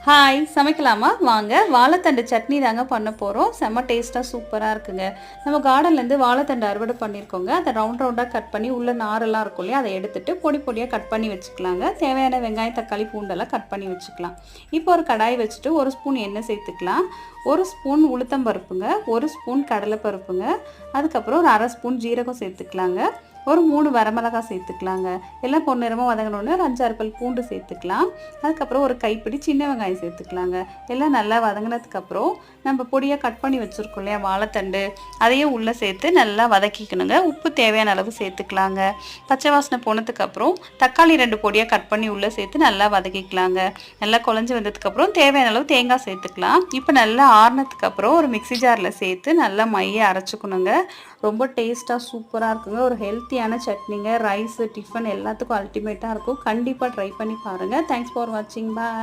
Hi சமைக்கலாமா வாங்க வாழைத்தண்டு சட்னி தாங்க பண்ண போகிறோம். செம்ம டேஸ்ட்டாக சூப்பராக இருக்குங்க. நம்ம கார்டன்லேருந்து வாழைத்தண்டு அறுவடை பண்ணியிருக்கோங்க. அதை ரவுண்டாக கட் பண்ணி உள்ள நாரெல்லாம் இருக்கும் இல்லையா, அதை எடுத்துட்டு பொடி பொடியாக கட் பண்ணி வச்சுக்கலாங்க. தேவையான வெங்காயம் தக்காளி பூண்டெல்லாம் கட் பண்ணி வச்சுக்கலாம். இப்போ ஒரு கடாய் வச்சுட்டு 1 ஸ்பூன் எண்ணெய் சேர்த்துக்கலாம். 1 ஸ்பூன் உளுத்தம் பருப்புங்க, 1 ஸ்பூன் கடலை பருப்புங்க, அதுக்கப்புறம் ஒரு 1/2 ஸ்பூன் ஜீரகம் சேர்த்துக்கலாங்க. ஒரு 3 வரமிளகாய் சேர்த்துக்கலாங்க. எல்லாம் பொன்னிறமாக வதங்கினோடனே ஒரு 5-6 பல் பூண்டு சேர்த்துக்கலாம். அதுக்கப்புறம் ஒரு கைப்பிடி சின்ன வெங்காயம் சேர்த்துக்கலாங்க. எல்லாம் நல்லா வதங்கினதுக்கப்புறம் நம்ம பொடியாக கட் பண்ணி வச்சுருக்கோம் இல்லையா வாழைத்தண்டு, அதையும் உள்ளே சேர்த்து நல்லா வதக்கிக்கணுங்க. உப்பு தேவையான அளவு சேர்த்துக்கலாங்க. பச்சை வாசனை போனதுக்கப்புறம் தக்காளி 2 பொடியாக கட் பண்ணி உள்ளே சேர்த்து நல்லா வதக்கிக்கலாங்க. நல்லா குழஞ்சி வந்ததுக்கப்புறம் தேவையான அளவு தேங்காய் சேர்த்துக்கலாம். இப்போ நல்லா ஆறுனதுக்கப்புறம் ஒரு மிக்ஸி ஜாரில் சேர்த்து நல்லா மையை அரைச்சிக்கணுங்க. ரொம்ப டேஸ்ட்டாக சூப்பராக இருக்குங்க. ஒரு ஹெல்த்தியான சட்னிங்க. ரைஸு டிஃபன் எல்லாத்துக்கும் அல்டிமேட்டாக இருக்கும். கண்டிப்பாக ட்ரை பண்ணி பாருங்கள். தேங்க்ஸ் ஃபார் வாட்சிங். பாய்.